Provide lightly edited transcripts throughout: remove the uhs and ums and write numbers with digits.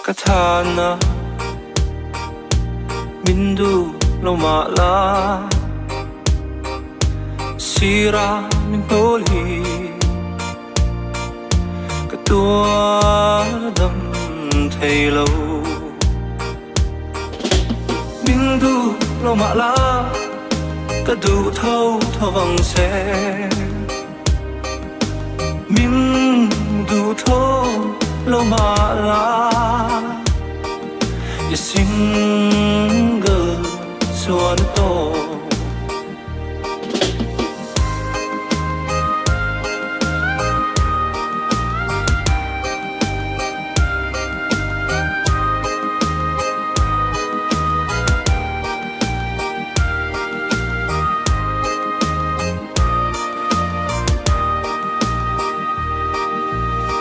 katana Mindu lomala Sira minoli Katua dam thay lâu Mindu lomala Kadu thâu thâu vang xe Mindu thâu lomala Ya single suan to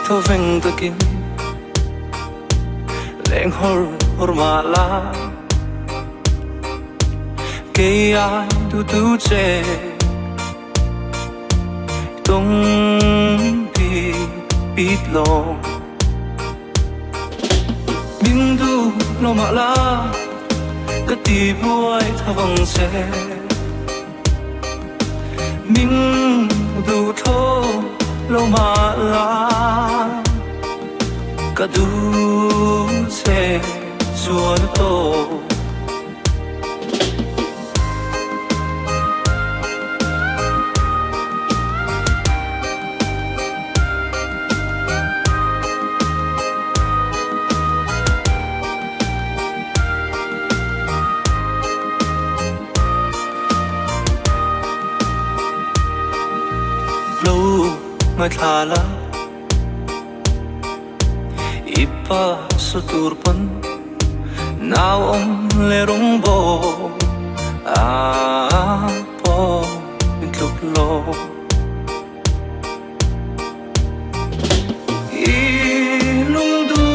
Thâu veng takin leng hor mala ke ai tu che tong pit lo Mindu lo mala ka ti buai thawang se Mindu tho lo mala Kadu se suan to Lâu mai thala Ipa sa turpan Now om lerong bo Po mintluk lo Ilung du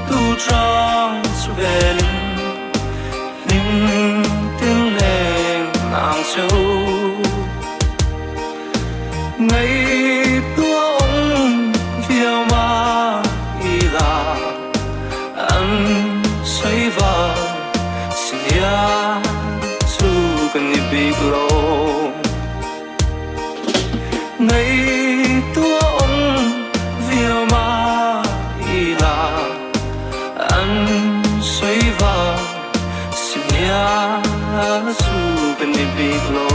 tu trang suvelin Ning tin leng nang sâu Ngày tua ông phiêu ma Anh say vào xin ya su cần bị lo ngày tua ông viêu ma ila anh say vào xin ya su cần bị lo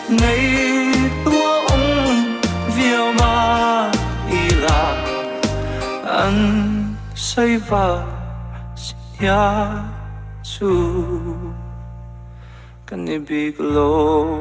ngày tua ông viêu ma ila anh say vào ya su kan ibig lo